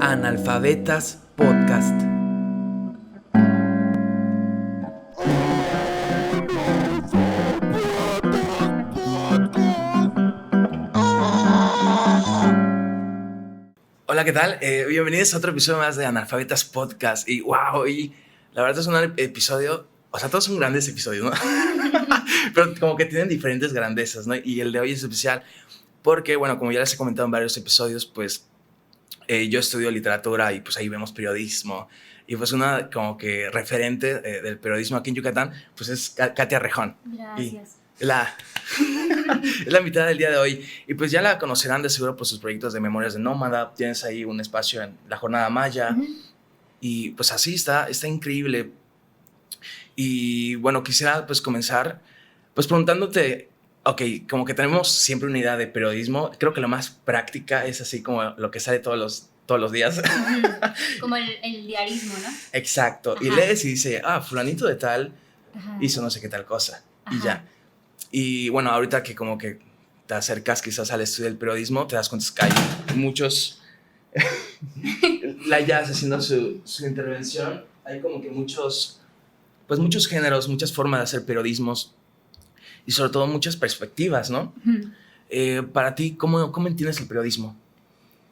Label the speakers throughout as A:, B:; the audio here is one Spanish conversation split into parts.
A: Analfabetas Podcast. Hola, ¿qué tal? Bienvenidos a otro episodio más de Analfabetas Podcast. Y wow, y la verdad es un episodio, o sea, todos son grandes episodios, ¿no? Pero como que tienen diferentes grandezas, ¿no? Y el de hoy es especial porque, bueno, como ya les he comentado en varios episodios, pues yo estudio literatura y pues ahí vemos periodismo. Y pues una como que referente del periodismo aquí en Yucatán, pues es Katia Rejón.
B: Gracias.
A: Y es la invitada del día de hoy. Y pues ya la conocerán de seguro por sus proyectos de Memorias de Nómada. Tienes ahí un espacio en la Jornada Maya.
B: Uh-huh.
A: Y pues así está increíble. Y bueno, quisiera pues comenzar pues preguntándote, ok, como que tenemos siempre una idea de periodismo. Creo que lo más práctica es así como lo que sale todos los días.
B: Uh-huh. Como el diarismo, ¿no?
A: Exacto.
B: Ajá.
A: Y lees y dice, fulanito de tal
B: Ajá.
A: hizo no sé qué tal cosa.
B: Ajá.
A: Y ya. Y bueno, ahorita que como que te acercas quizás al estudio del periodismo, te das cuenta que hay muchos... La Jazz haciendo su intervención. Hay como que muchos géneros, muchas formas de hacer periodismos y sobre todo muchas perspectivas, ¿no?
B: Uh-huh.
A: Para ti, ¿cómo entiendes el periodismo?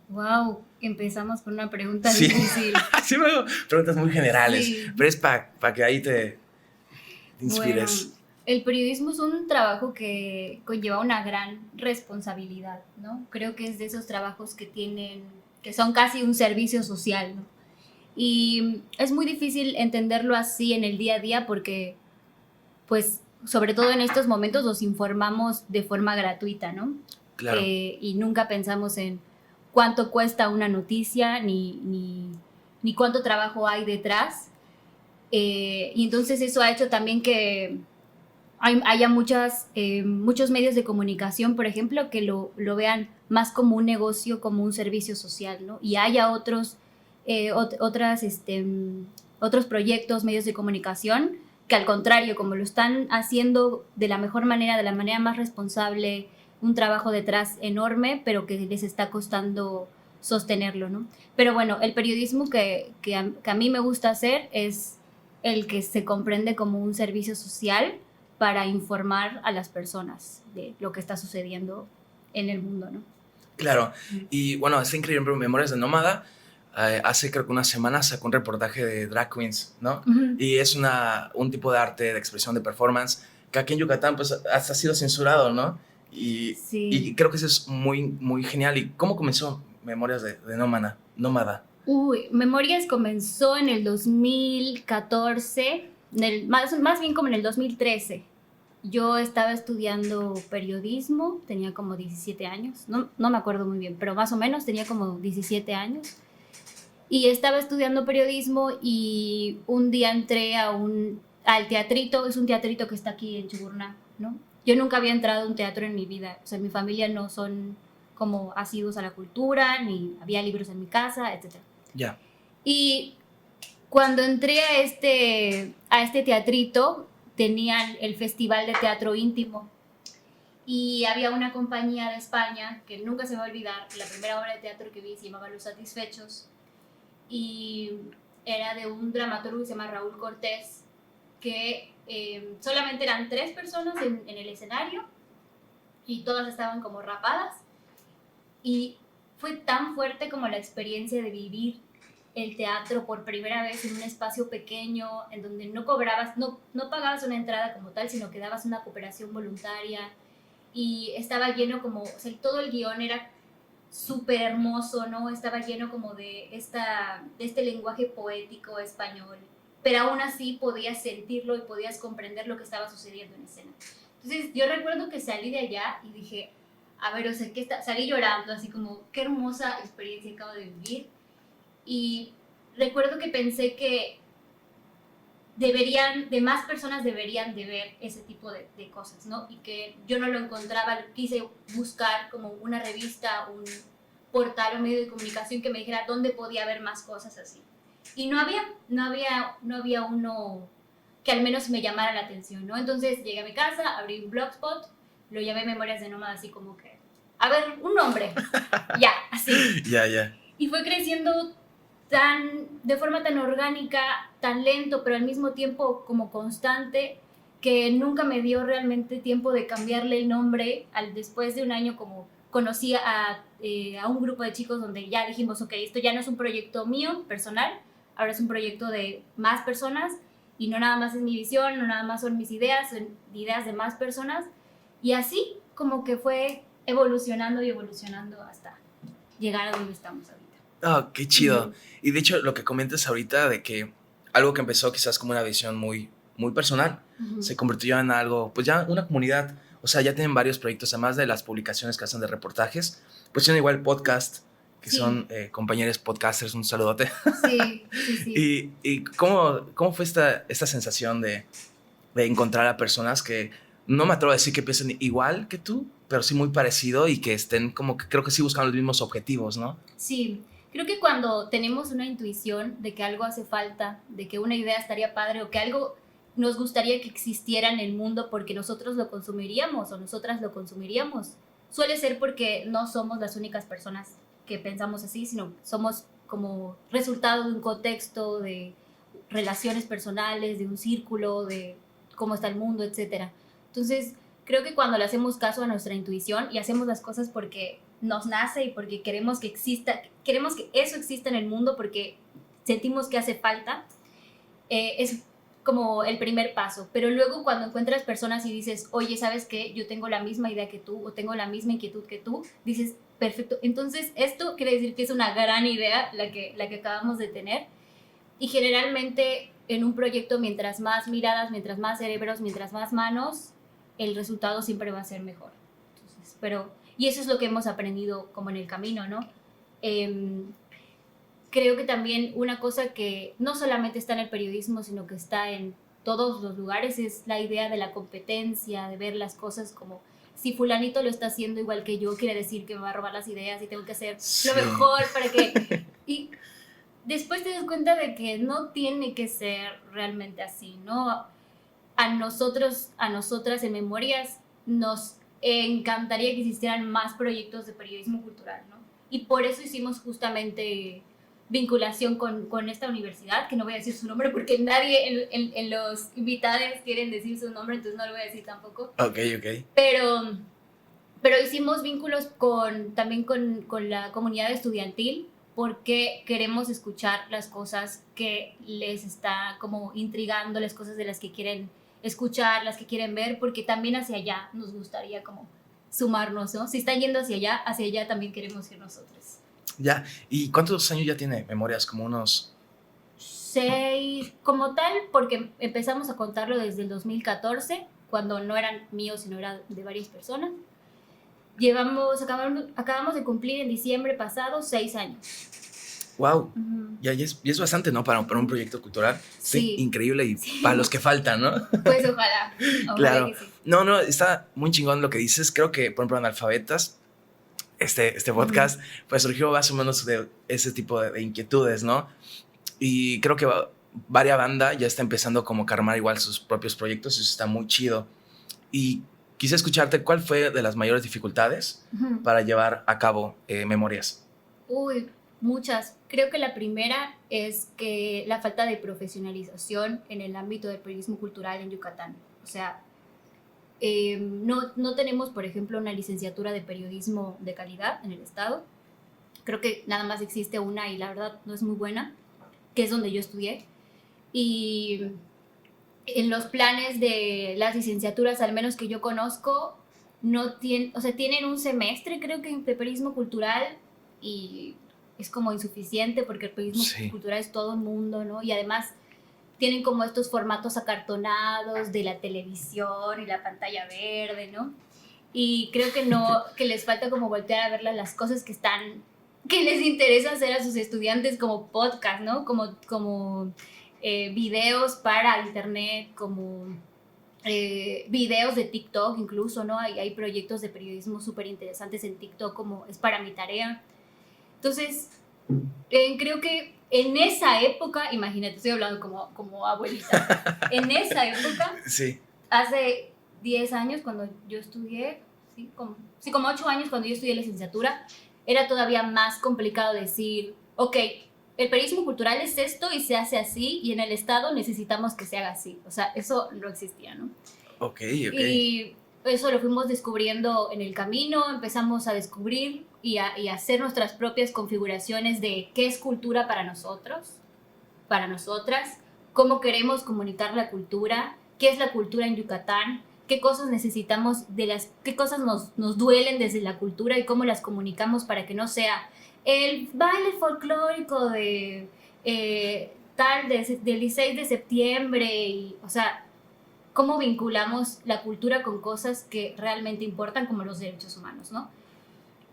B: Wow, empezamos con una pregunta
A: Sí.
B: difícil.
A: Sí, me hago preguntas muy generales,
B: Sí.
A: pero es para que ahí te inspires.
B: Bueno, el periodismo es un trabajo que conlleva una gran responsabilidad, ¿no? Creo que es de esos trabajos que son casi un servicio social, ¿no? Y es muy difícil entenderlo así en el día a día porque, pues, sobre todo en estos momentos nos informamos de forma gratuita, ¿no?
A: Claro.
B: Y nunca pensamos en cuánto cuesta una noticia ni cuánto trabajo hay detrás. Y entonces eso ha hecho también que haya muchos medios de comunicación, por ejemplo, que lo vean más como un negocio, como un servicio social, ¿no? Y haya otros proyectos, medios de comunicación, que al contrario, como lo están haciendo de la mejor manera, de la manera más responsable, un trabajo detrás enorme, pero que les está costando sostenerlo, ¿no? Pero bueno, el periodismo que a mí me gusta hacer es el que se comprende como un servicio social para informar a las personas de lo que está sucediendo en el mundo, ¿no?
A: Claro, y bueno, está increíble, Memorias de Nómada. Hace creo que una semana sacó un reportaje de drag queens, ¿no?
B: Uh-huh.
A: Y es un tipo de arte, de expresión, de performance, que aquí en Yucatán pues hasta ha sido censurado, ¿no?
B: Sí.
A: Y creo que eso es muy, muy genial. ¿Y cómo comenzó Memorias de Nómada?
B: Memorias comenzó en el 2014, más bien como en el 2013. Yo estaba estudiando periodismo, tenía como 17 años, no me acuerdo muy bien, pero más o menos tenía como 17 años. Y estaba estudiando periodismo y un día entré al teatrito, es un teatrito que está aquí en Chuburná, ¿no? Yo nunca había entrado a un teatro en mi vida, o sea, mi familia no son como asiduos a la cultura, ni había libros en mi casa, etc.
A: Ya.
B: Y cuando entré a este teatrito, tenían el Festival de Teatro Íntimo y había una compañía de España que nunca se me va a olvidar, la primera obra de teatro que vi se llamaba Los Satisfechos y era de un dramaturgo que se llama Raúl Cortés, que solamente eran 3 personas en el escenario y todas estaban como rapadas y fue tan fuerte como la experiencia de vivir el teatro por primera vez en un espacio pequeño en donde no cobrabas, no pagabas una entrada como tal, sino que dabas una cooperación voluntaria y estaba lleno como, o sea, todo el guión era súper hermoso, ¿no? Estaba lleno como de este lenguaje poético español, pero aún así podías sentirlo y podías comprender lo que estaba sucediendo en escena. Entonces yo recuerdo que salí de allá y dije, a ver, o sea, salí llorando, así como, qué hermosa experiencia acabo de vivir. Y recuerdo que pensé que más personas deberían de ver ese tipo de cosas, ¿no? Y que yo no lo encontraba, quise buscar como una revista, un portal o medio de comunicación que me dijera dónde podía haber más cosas así. Y no había uno que al menos me llamara la atención, ¿no? Entonces llegué a mi casa, abrí un blogspot, lo llamé Memorias de Nómada, así como que, a ver, un nombre, ya, así.
A: Ya.
B: Y fue creciendo de forma tan orgánica, tan lento, pero al mismo tiempo como constante, que nunca me dio realmente tiempo de cambiarle el nombre. Después de un año como conocí a un grupo de chicos donde ya dijimos, ok, esto ya no es un proyecto mío, personal, ahora es un proyecto de más personas, y no nada más es mi visión, no nada más son mis ideas, son ideas de más personas, y así como que fue evolucionando y evolucionando hasta llegar a donde estamos ahorita.
A: Oh, qué chido.
B: Uh-huh.
A: Y de hecho, lo que comentas ahorita de que algo que empezó quizás como una visión muy, muy personal,
B: Uh-huh.
A: se convirtió en algo, pues ya una comunidad. O sea, ya tienen varios proyectos, además de las publicaciones que hacen de reportajes, pues tienen igual podcast, que
B: Sí.
A: son compañeros podcasters, un saludote.
B: Sí, sí, sí.
A: ¿Y cómo fue esta sensación de encontrar a personas que no me atrevo a decir que piensen igual que tú, pero sí muy parecido y que estén como que creo que sí buscando los mismos objetivos, ¿no?
B: Sí, creo que cuando tenemos una intuición de que algo hace falta, de que una idea estaría padre o que algo nos gustaría que existiera en el mundo porque nosotros lo consumiríamos o nosotras lo consumiríamos, suele ser porque no somos las únicas personas que pensamos así, sino somos como resultado de un contexto, de relaciones personales, de un círculo, de cómo está el mundo, etc. Entonces, creo que cuando le hacemos caso a nuestra intuición y hacemos las cosas porque nos nace y porque queremos que exista, queremos que eso exista en el mundo porque sentimos que hace falta, es como el primer paso. Pero luego cuando encuentras personas y dices, oye, ¿sabes qué? Yo tengo la misma idea que tú o tengo la misma inquietud que tú, dices, perfecto. Entonces esto quiere decir que es una gran idea la que acabamos de tener. Y generalmente en un proyecto, mientras más miradas, mientras más cerebros, mientras más manos, el resultado siempre va a ser mejor. Entonces, y eso es lo que hemos aprendido como en el camino, ¿no? Creo que también una cosa que no solamente está en el periodismo, sino que está en todos los lugares, es la idea de la competencia, de ver las cosas como si fulanito lo está haciendo igual que yo, quiere decir que me va a robar las ideas y tengo que hacer
A: Sí.
B: lo mejor para que... Y después te das cuenta de que no tiene que ser realmente así, ¿no? A nosotros, a nosotras en Memorias, nos encantaría que existieran más proyectos de periodismo cultural, ¿no? Y por eso hicimos justamente vinculación con esta universidad, que no voy a decir su nombre porque nadie en los invitados quieren decir su nombre, entonces no lo voy a decir tampoco.
A: Ok.
B: Pero hicimos vínculos también con la comunidad estudiantil, porque queremos escuchar las cosas que les está como intrigando, las cosas de las que quieren escuchar, las que quieren ver, porque también hacia allá nos gustaría como sumarnos, ¿no? Si están yendo hacia allá también queremos ir nosotros.
A: Ya, ¿y cuántos años ya tiene Memorias? Como unos...
B: 6, como tal, porque empezamos a contarlo desde el 2014, cuando no eran míos, sino era de varias personas. Acabamos de cumplir en diciembre pasado 6 años.
A: Wow,
B: Uh-huh.
A: ya es bastante, ¿no? Para un proyecto cultural.
B: Sí.
A: Increíble y
B: Sí.
A: para los que faltan, ¿no?
B: Pues ojalá
A: Claro.
B: Que sí.
A: No, está muy chingón lo que dices. Creo que, por ejemplo, Analfabetas, este podcast, pues surgió más o menos de ese tipo de inquietudes, ¿no? Y creo que varias bandas ya está empezando como a armar igual sus propios proyectos y eso está muy chido. Y quise escucharte, ¿cuál fue de las mayores dificultades para llevar a cabo Memorias?
B: Uy, muchas. Creo que la primera es que la falta de profesionalización en el ámbito del periodismo cultural en Yucatán. O sea, no tenemos, por ejemplo, una licenciatura de periodismo de calidad en el estado. Creo que nada más existe una y la verdad no es muy buena, que es donde yo estudié. Y en los planes de las licenciaturas, al menos que yo conozco, tienen un semestre, creo que, de periodismo cultural, y es como insuficiente porque el periodismo cultural es todo el mundo, ¿no? Y además tienen como estos formatos acartonados de la televisión y la pantalla verde, ¿no? Y creo que les falta como voltear a ver las cosas que les interesa hacer a sus estudiantes, como podcast, ¿no? Como videos para internet, como videos de TikTok incluso, ¿no? Hay proyectos de periodismo súper interesantes en TikTok, como Es para mi tarea. Entonces, creo que en esa época, imagínate, estoy hablando como abuelita, en esa época,
A: sí.
B: Hace 10 años cuando yo estudié, como 8 años cuando yo estudié licenciatura, era todavía más complicado decir, ok, el periodismo cultural es esto y se hace así, y en el Estado necesitamos que se haga así. O sea, eso no existía, ¿no?
A: Ok.
B: Y eso lo fuimos descubriendo en el camino, empezamos a descubrir y a hacer nuestras propias configuraciones de qué es cultura para nosotros, para nosotras, cómo queremos comunicar la cultura, qué es la cultura en Yucatán, qué cosas necesitamos, qué cosas nos duelen desde la cultura y cómo las comunicamos para que no sea el baile folclórico de del 16 de septiembre, y, o sea, cómo vinculamos la cultura con cosas que realmente importan, como los derechos humanos, ¿no?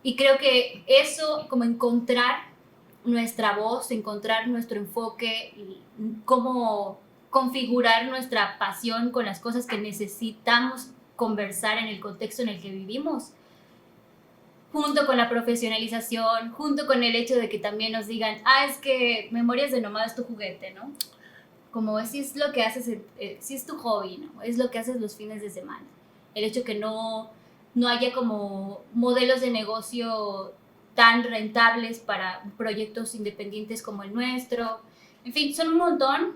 B: Y creo que eso, como encontrar nuestra voz, encontrar nuestro enfoque, cómo configurar nuestra pasión con las cosas que necesitamos conversar en el contexto en el que vivimos, junto con la profesionalización, junto con el hecho de que también nos digan, es que Memorias de Nómada es tu juguete, ¿no? Como si es lo que haces, si es tu hobby, ¿no? Es lo que haces los fines de semana. El hecho que no haya como modelos de negocio tan rentables para proyectos independientes como el nuestro. En fin, son un montón,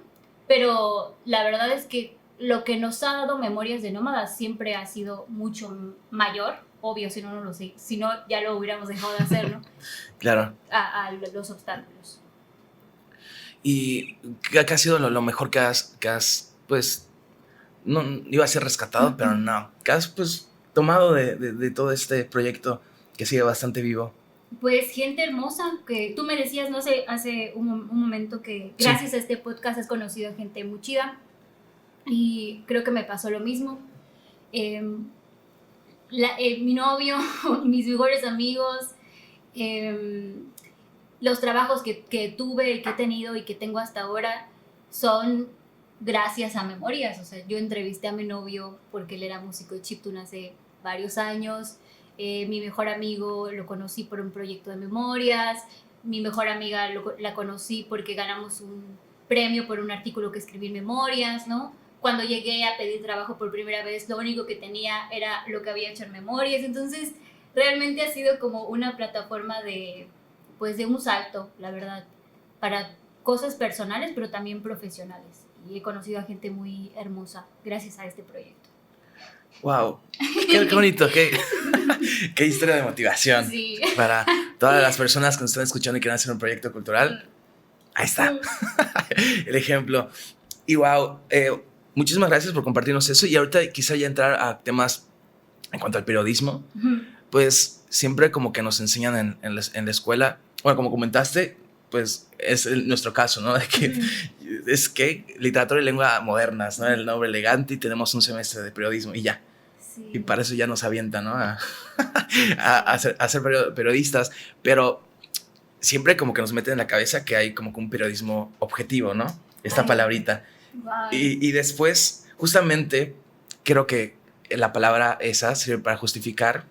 B: pero la verdad es que lo que nos ha dado Memorias de Nómadas siempre ha sido mucho mayor. Obvio, si no, no lo sé. Si no, ya lo hubiéramos dejado de hacer, ¿no?
A: Claro.
B: A los obstáculos.
A: ¿Y qué ha sido lo mejor que has, pues, no iba a ser rescatado, pero no, que has, pues, tomado de todo este proyecto que sigue bastante vivo?
B: Pues gente hermosa, que tú me decías, no sé, hace un momento que gracias a este podcast has conocido a gente muy chida, y creo que me pasó lo mismo. Mi novio, mis mejores amigos, los trabajos que tuve, que he tenido y que tengo hasta ahora son gracias a Memorias. O sea, yo entrevisté a mi novio porque él era músico de chiptune hace varios años. Mi mejor amigo lo conocí por un proyecto de Memorias. Mi mejor amiga la conocí porque ganamos un premio por un artículo que escribí en Memorias, ¿no? Cuando llegué a pedir trabajo por primera vez, lo único que tenía era lo que había hecho en Memorias. Entonces, realmente ha sido como una plataforma de un salto, la verdad, para cosas personales, pero también profesionales. Y he conocido a gente muy hermosa gracias a este proyecto.
A: ¡Wow! ¡Qué bonito! ¡Qué historia de motivación!
B: Sí.
A: Para todas las personas que nos están escuchando y quieren hacer un proyecto cultural. Ahí está. El ejemplo. Y wow, muchísimas gracias por compartirnos eso. Y ahorita quizá ya entrar a temas en cuanto al periodismo. Pues siempre como que nos enseñan en la escuela. Bueno, como comentaste, pues es nuestro caso, ¿no? De que es que literatura y lengua modernas, ¿no? El nombre elegante, y tenemos un semestre de periodismo y ya. Sí. Y para eso ya nos avientan, ¿no? A ser periodistas. Pero siempre como que nos meten en la cabeza que hay como que un periodismo objetivo, ¿no? Esta palabrita. Y después, justamente, creo que la palabra esa sirve para justificar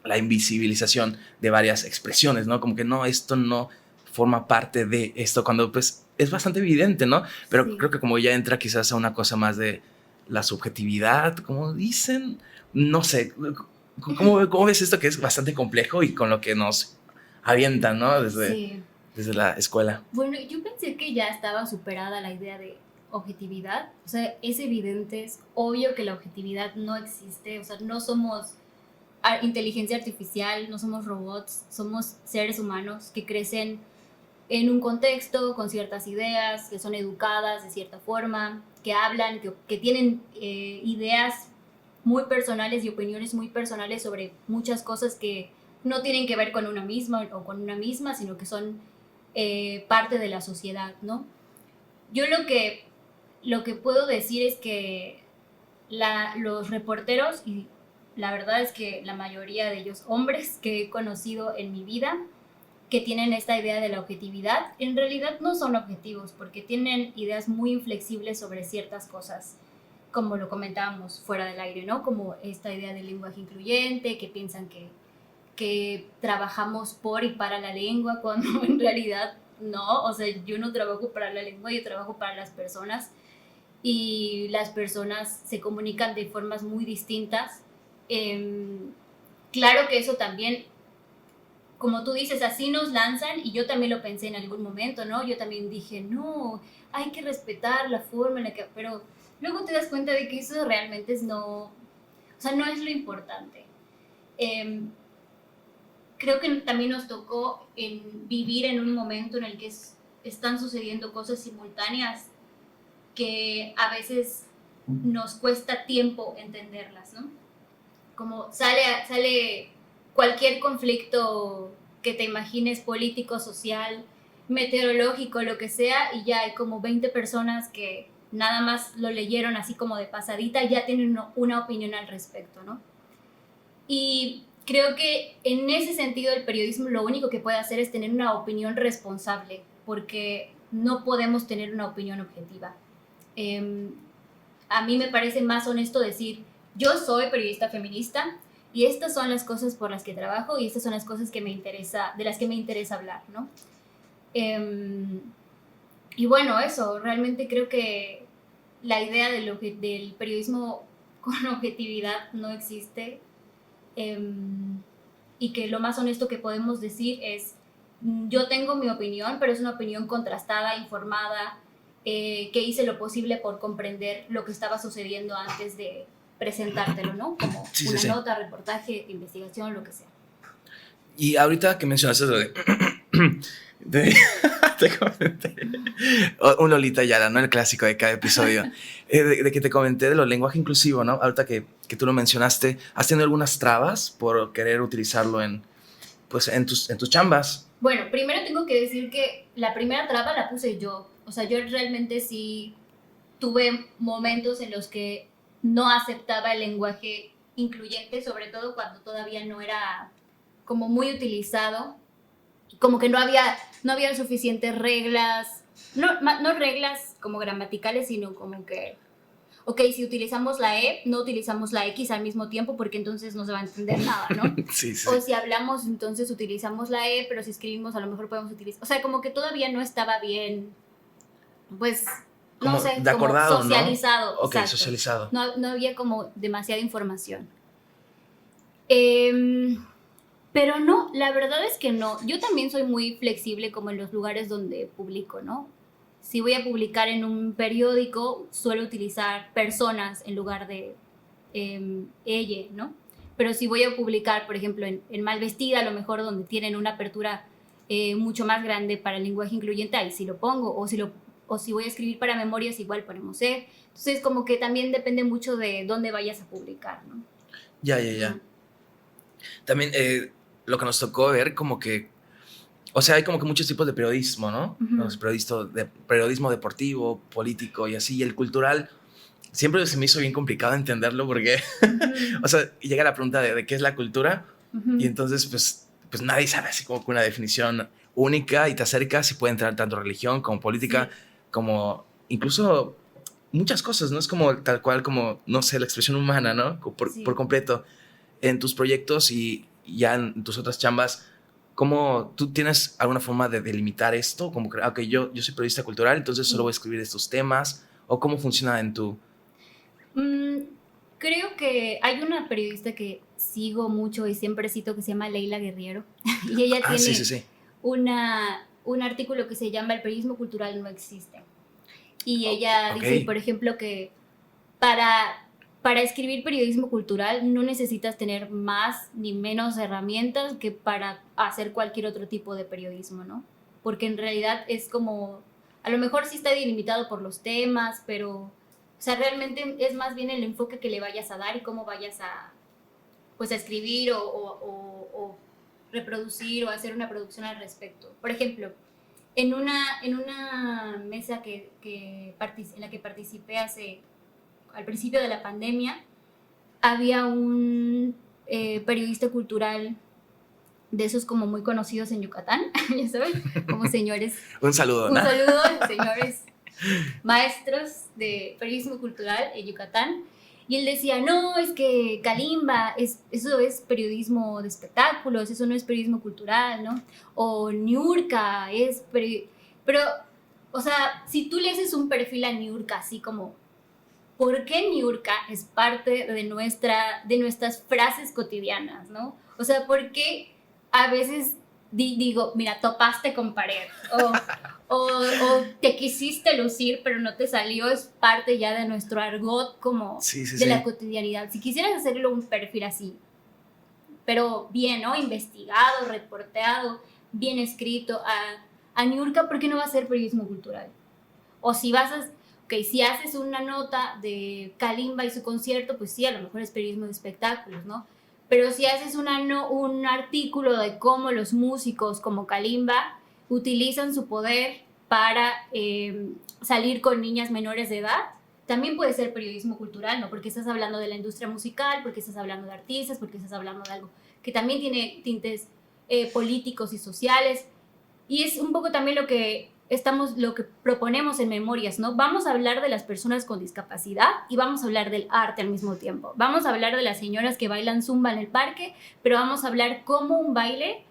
A: la invisibilización de varias expresiones, ¿no? Como que no, esto no forma parte de esto, cuando pues es bastante evidente, ¿no? Pero sí, creo que como ya entra quizás a una cosa más de la subjetividad, como dicen, no sé, ¿cómo ves esto que es bastante complejo y con lo que nos avientan, ¿no? Desde la escuela.
B: Bueno, yo pensé que ya estaba superada la idea de objetividad. O sea, es evidente, es obvio que la objetividad no existe. O sea, no somos inteligencia artificial, no somos robots, somos seres humanos que crecen en un contexto con ciertas ideas, que son educadas de cierta forma, que hablan, que tienen ideas muy personales y opiniones muy personales sobre muchas cosas que no tienen que ver con una misma o con una misma, sino que son parte de la sociedad, ¿no? Yo lo que puedo decir es que los reporteros, y la verdad es que la mayoría de ellos hombres que he conocido en mi vida, que tienen esta idea de la objetividad, en realidad no son objetivos, porque tienen ideas muy inflexibles sobre ciertas cosas, como lo comentábamos fuera del aire, ¿no? Como esta idea del lenguaje incluyente, que piensan que trabajamos por y para la lengua, cuando en realidad no. O sea, yo no trabajo para la lengua, yo trabajo para las personas, y las personas se comunican de formas muy distintas. Claro que eso también como tú dices, así nos lanzan, y yo también lo pensé en algún momento, ¿no? Yo también dije, no, hay que respetar la forma en la que... Pero luego te das cuenta de que eso realmente es no... O sea, no es lo importante. Creo que también nos tocó vivir en un momento en el que están sucediendo cosas simultáneas que a veces nos cuesta tiempo entenderlas, ¿no? Como sale cualquier conflicto que te imagines, político, social, meteorológico, lo que sea, y ya hay como 20 personas que nada más lo leyeron así como de pasadita y ya tienen una opinión al respecto, ¿no? Y creo que en ese sentido el periodismo lo único que puede hacer es tener una opinión responsable, porque no podemos tener una opinión objetiva. A mí me parece más honesto decir, yo soy periodista feminista y estas son las cosas por las que trabajo y estas son las cosas de las que me interesa hablar, ¿no? Y bueno, eso, realmente creo que la idea del periodismo con objetividad no existe, y que lo más honesto que podemos decir es, yo tengo mi opinión, pero es una opinión contrastada, informada, que hice lo posible por comprender lo que estaba sucediendo antes de presentártelo, ¿no? Como
A: Sí,
B: una
A: sí.
B: nota, reportaje, investigación, lo que sea.
A: Y ahorita que mencionaste lo de te comenté, un Lolita Yara, ¿no? El clásico de cada episodio, de que te comenté de lo lenguaje inclusivo, ¿no? Ahorita que tú lo mencionaste, ¿has tenido algunas trabas por querer utilizarlo pues, en tus chambas?
B: Bueno, primero tengo que decir que la primera traba la puse yo. O sea, yo realmente sí tuve momentos en los que no aceptaba el lenguaje incluyente, sobre todo cuando todavía no era como muy utilizado, como que no había suficientes reglas, no reglas como gramaticales, sino como que, ok, si utilizamos la E, no utilizamos la X al mismo tiempo porque entonces no se va a entender nada, ¿no?
A: Sí, sí.
B: O si hablamos, entonces utilizamos la E, pero si escribimos a lo mejor podemos utilizar, o sea, como que todavía no estaba bien, pues,
A: Como
B: no sé,
A: de
B: como
A: acordado,
B: socializado.
A: ¿no? Ok,
B: exacto.
A: socializado.
B: No había como demasiada información. Pero no, la verdad es que no. Yo también soy muy flexible como en los lugares donde publico, ¿no? Si voy a publicar en un periódico, suelo utilizar personas en lugar de ella, ¿no? Pero si voy a publicar, por ejemplo, en Malvestida, a lo mejor donde tienen una apertura mucho más grande para el lenguaje incluyente, ahí sí lo pongo. O si voy a escribir para memorias, igual ponemos E. Entonces, como que también depende mucho de dónde vayas a publicar, ¿no?
A: Ya. También lo que nos tocó ver como que, o sea, hay como que muchos tipos de periodismo, ¿no? Los periodismo deportivo, político y así, y el cultural siempre se me hizo bien complicado entenderlo porque, o sea, llega la pregunta de qué es la cultura y entonces pues nadie sabe así como que una definición única y te acercas y puede entrar tanto religión como política, como incluso muchas cosas, ¿no? Es como tal cual como, no sé, la expresión humana, ¿no? Por completo. En tus proyectos y ya en tus otras chambas, ¿cómo tú tienes alguna forma de delimitar esto? Como que, ok, yo soy periodista cultural, entonces solo voy a escribir estos temas, o cómo funciona en tu...
B: Creo que hay una periodista que sigo mucho y siempre cito que se llama Leila Guerriero y ella tiene
A: Sí.
B: un artículo que se llama El periodismo cultural no existe. Y ella dice, por ejemplo, que para escribir periodismo cultural no necesitas tener más ni menos herramientas que para hacer cualquier otro tipo de periodismo, ¿no? Porque en realidad es como, a lo mejor sí está delimitado por los temas, pero, o sea, realmente es más bien el enfoque que le vayas a dar y cómo vayas pues, a escribir o reproducir o hacer una producción al respecto. Por ejemplo, en una mesa en la que participé al principio de la pandemia, había un periodista cultural de esos como muy conocidos en Yucatán, ya saben, como señores.
A: Un saludo,
B: Un saludo a los señores maestros de periodismo cultural en Yucatán. Y él decía, no, es que Kalimba, eso es periodismo de espectáculos, eso no es periodismo cultural, ¿no? O Niurka pero, o sea, si tú le haces un perfil a Niurka así como, ¿por qué Niurka es parte de nuestras frases cotidianas, ¿no? O sea, ¿por qué a veces digo, mira, topaste con pared, o te quisiste lucir, pero no te salió, es parte ya de nuestro argot como de la cotidianidad. Si quisieras hacerlo un perfil así, pero bien, ¿no? Investigado, reporteado, bien escrito, a Niurka, ¿por qué no va a ser periodismo cultural? O si vas a... Ok, si haces una nota de Kalimba y su concierto, pues sí, a lo mejor es periodismo de espectáculos, ¿no? Pero si haces un artículo de cómo los músicos como Kalimba utilizan su poder para salir con niñas menores de edad, también puede ser periodismo cultural, ¿no? Porque estás hablando de la industria musical, porque estás hablando de artistas, porque estás hablando de algo que también tiene tintes políticos y sociales. Y es un poco también lo que proponemos en Memorias, ¿no? Vamos a hablar de las personas con discapacidad y vamos a hablar del arte al mismo tiempo. Vamos a hablar de las señoras que bailan zumba en el parque, pero vamos a hablar cómo un baile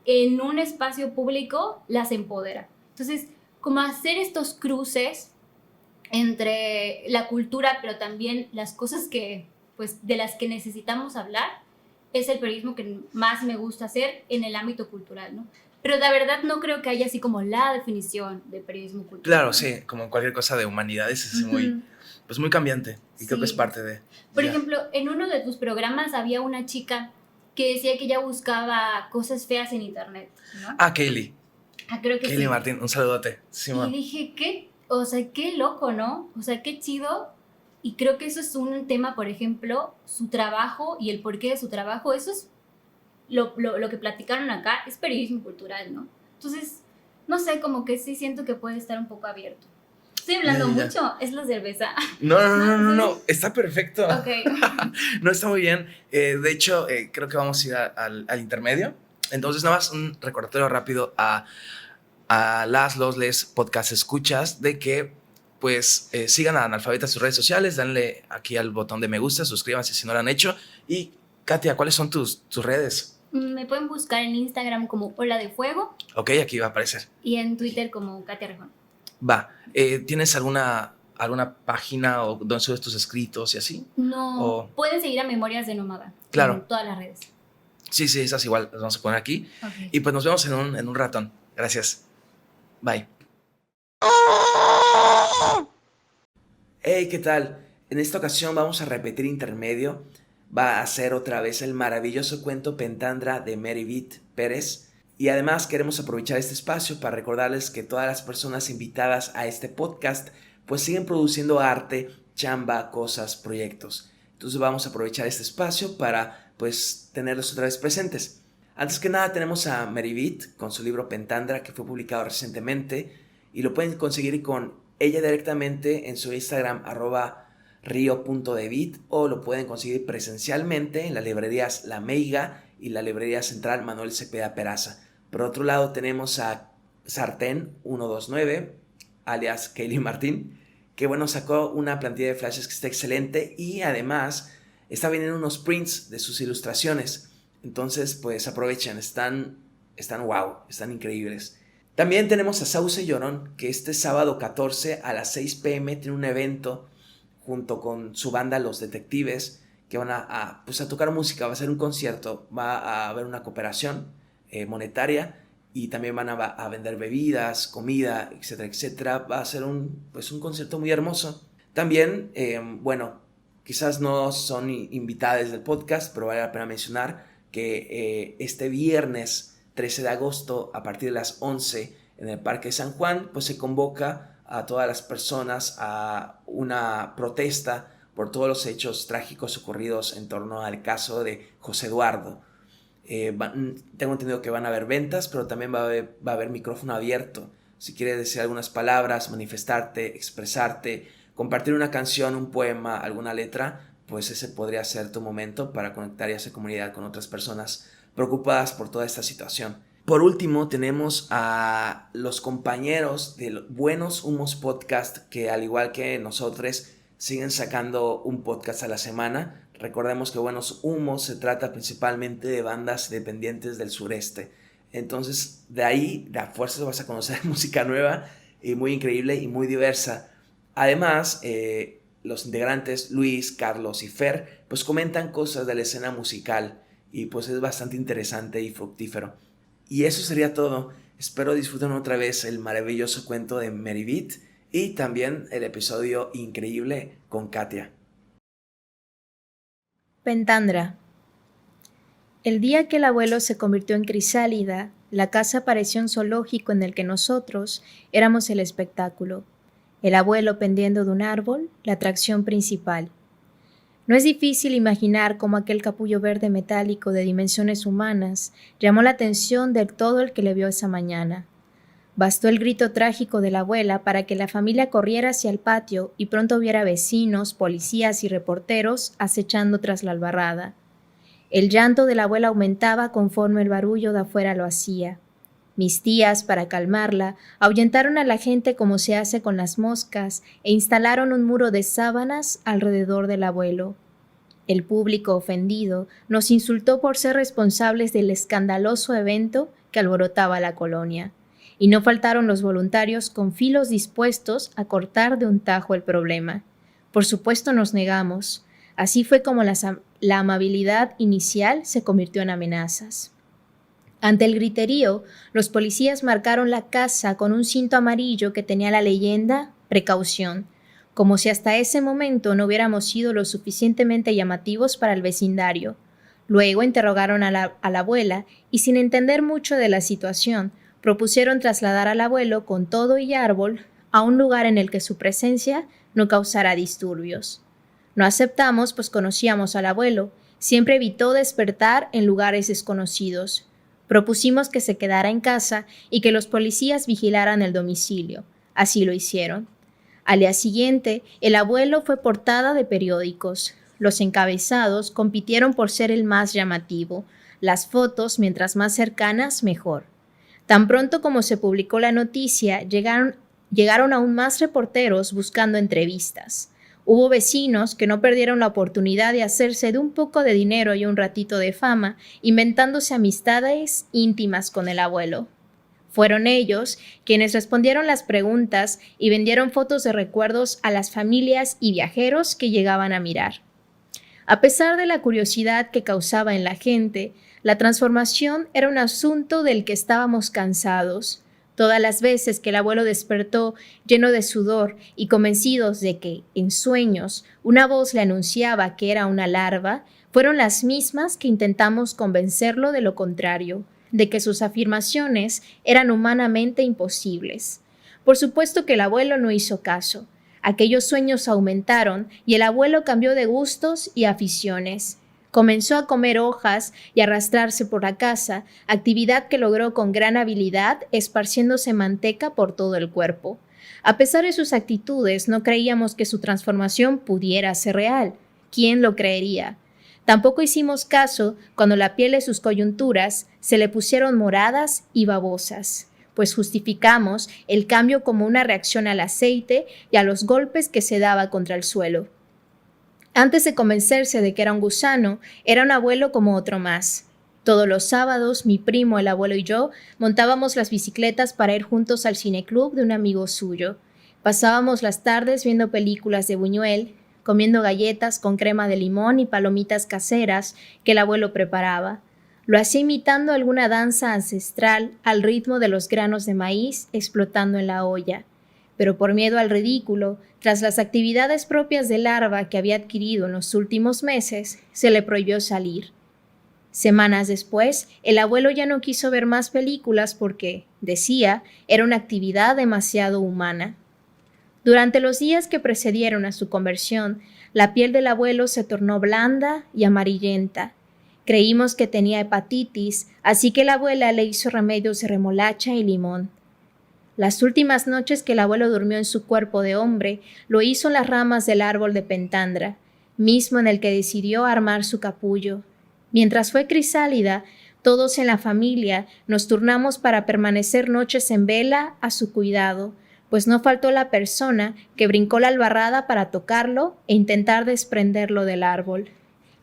B: en un espacio público las empodera. Entonces, como hacer estos cruces entre la cultura, pero también las cosas pues, de las que necesitamos hablar, es el periodismo que más me gusta hacer en el ámbito cultural, ¿no? Pero la verdad no creo que haya así como la definición de periodismo cultural.
A: Claro, sí, como cualquier cosa de humanidades es muy cambiante y creo que es parte de...
B: Por ejemplo, en uno de tus programas había una chica que decía que ella buscaba cosas feas en internet, ¿no?
A: Kaylee.
B: Creo que
A: Kaylee
B: sí.
A: Martín, un saludote. Sí,
B: y dije, qué loco, ¿no? O sea, qué chido. Y creo que eso es un tema, por ejemplo, su trabajo y el porqué de su trabajo, eso es lo que platicaron acá, es periodismo cultural, ¿no? Entonces, no sé, como que sí siento que puede estar un poco abierto. Estoy hablando mucho, es la cerveza.
A: No, está perfecto.
B: Ok.
A: No, está muy bien. De hecho, creo que vamos a ir al intermedio. Entonces, nada más un recordatorio rápido a los podcast escuchas de que pues sigan a Analfabeta en sus redes sociales, danle aquí al botón de me gusta, suscríbanse si no lo han hecho. Y Katia, ¿cuáles son tus redes?
B: Me pueden buscar en Instagram como Ola de Fuego.
A: Ok, aquí va a aparecer.
B: Y en Twitter como Katia Rejón.
A: Va, ¿tienes alguna página o donde subes tus escritos y así?
B: No, pueden seguir a Memorias de Nómada.
A: Claro.
B: En todas las redes.
A: Sí, esas igual las vamos a poner aquí.
B: Okay.
A: Y pues nos vemos en un ratón. Gracias. Bye. Hey, ¿qué tal? En esta ocasión vamos a repetir intermedio. Va a ser otra vez el maravilloso cuento Pentandra de Merivit Pérez. Y además queremos aprovechar este espacio para recordarles que todas las personas invitadas a este podcast pues siguen produciendo arte, chamba, cosas, proyectos. Entonces vamos a aprovechar este espacio para pues tenerlos otra vez presentes. Antes que nada tenemos a Merivit con su libro Pentandra que fue publicado recientemente y lo pueden conseguir con ella directamente en su Instagram @rio.devit o lo pueden conseguir presencialmente en las librerías La Meiga y la librería central Manuel Cepeda Peraza. Por otro lado tenemos a Sartén 129 alias Kaylee Martín que bueno sacó una plantilla de flashes que está excelente y además está viniendo unos prints de sus ilustraciones. Entonces pues aprovechen, están wow, están increíbles. También tenemos a Sauce Llorón, que este sábado 14 a las 6 p.m. tiene un evento junto con su banda Los Detectives, que van a tocar música, va a ser un concierto, va a haber una cooperación monetaria y también van a vender bebidas, comida, etcétera, etcétera. Va a ser un concierto muy hermoso. También, quizás no son invitadas del podcast, pero vale la pena mencionar que este viernes 13 de agosto a partir de las 11 en el Parque de San Juan, pues se convoca a todas las personas a una protesta por todos los hechos trágicos ocurridos en torno al caso de José Eduardo. Tengo entendido que van a haber ventas, pero también va a haber micrófono abierto. Si quieres decir algunas palabras, manifestarte, expresarte, compartir una canción, un poema, alguna letra, pues ese podría ser tu momento para conectar y hacer comunidad con otras personas preocupadas por toda esta situación. Por último, tenemos a los compañeros de Buenos Humos Podcast, que al igual que nosotros, siguen sacando un podcast a la semana. Recordemos que Buenos Humos se trata principalmente de bandas independientes del sureste. Entonces, de ahí, de a fuerzas vas a conocer música nueva y muy increíble y muy diversa. Además, los integrantes Luis, Carlos y Fer, pues comentan cosas de la escena musical y pues es bastante interesante y fructífero. Y eso sería todo. Espero disfruten otra vez el maravilloso cuento de Meribit y también el episodio increíble con Katia.
C: Pentandra. El día que el abuelo se convirtió en crisálida, la casa pareció un zoológico en el que nosotros éramos el espectáculo. El abuelo pendiendo de un árbol, la atracción principal. No es difícil imaginar cómo aquel capullo verde metálico de dimensiones humanas llamó la atención de todo el que le vio esa mañana. Bastó el grito trágico de la abuela para que la familia corriera hacia el patio y pronto viera vecinos, policías y reporteros acechando tras la albarrada. El llanto de la abuela aumentaba conforme el barullo de afuera lo hacía. Mis tías, para calmarla, ahuyentaron a la gente como se hace con las moscas e instalaron un muro de sábanas alrededor del abuelo. El público ofendido nos insultó por ser responsables del escandaloso evento que alborotaba la colonia. Y no faltaron los voluntarios con filos dispuestos a cortar de un tajo el problema. Por supuesto nos negamos. Así fue como la amabilidad inicial se convirtió en amenazas. Ante el griterío, los policías marcaron la casa con un cinto amarillo que tenía la leyenda «Precaución», como si hasta ese momento no hubiéramos sido lo suficientemente llamativos para el vecindario. Luego interrogaron a la abuela y, sin entender mucho de la situación, propusieron trasladar al abuelo con todo y árbol a un lugar en el que su presencia no causara disturbios. No aceptamos, pues conocíamos al abuelo. Siempre evitó despertar en lugares desconocidos. Propusimos que se quedara en casa y que los policías vigilaran el domicilio. Así lo hicieron. Al día siguiente, el abuelo fue portada de periódicos. Los encabezados compitieron por ser el más llamativo. Las fotos, mientras más cercanas, mejor. Tan pronto como se publicó la noticia, llegaron aún más reporteros buscando entrevistas. Hubo vecinos que no perdieron la oportunidad de hacerse de un poco de dinero y un ratito de fama, inventándose amistades íntimas con el abuelo. Fueron ellos quienes respondieron las preguntas y vendieron fotos de recuerdos a las familias y viajeros que llegaban a mirar. A pesar de la curiosidad que causaba en la gente, la transformación era un asunto del que estábamos cansados. Todas las veces que el abuelo despertó lleno de sudor y convencidos de que, en sueños, una voz le anunciaba que era una larva, fueron las mismas que intentamos convencerlo de lo contrario, de que sus afirmaciones eran humanamente imposibles. Por supuesto que el abuelo no hizo caso. Aquellos sueños aumentaron y el abuelo cambió de gustos y aficiones. Comenzó a comer hojas y arrastrarse por la casa, actividad que logró con gran habilidad, esparciéndose manteca por todo el cuerpo. A pesar de sus actitudes, no creíamos que su transformación pudiera ser real. ¿Quién lo creería? Tampoco hicimos caso cuando la piel de sus coyunturas se le pusieron moradas y babosas, pues justificamos el cambio como una reacción al aceite y a los golpes que se daba contra el suelo. Antes de convencerse de que era un gusano, era un abuelo como otro más. Todos los sábados, mi primo, el abuelo y yo montábamos las bicicletas para ir juntos al cineclub de un amigo suyo. Pasábamos las tardes viendo películas de Buñuel, comiendo galletas con crema de limón y palomitas caseras que el abuelo preparaba. Lo hacía imitando alguna danza ancestral al ritmo de los granos de maíz explotando en la olla. Pero por miedo al ridículo, tras las actividades propias de larva que había adquirido en los últimos meses, se le prohibió salir. Semanas después, el abuelo ya no quiso ver más películas porque, decía, era una actividad demasiado humana. Durante los días que precedieron a su conversión, la piel del abuelo se tornó blanda y amarillenta. Creímos que tenía hepatitis, así que la abuela le hizo remedios de remolacha y limón. Las últimas noches que el abuelo durmió en su cuerpo de hombre, lo hizo en las ramas del árbol de Pentandra, mismo en el que decidió armar su capullo. Mientras fue crisálida, todos en la familia nos turnamos para permanecer noches en vela a su cuidado, pues no faltó la persona que brincó la albarrada para tocarlo e intentar desprenderlo del árbol.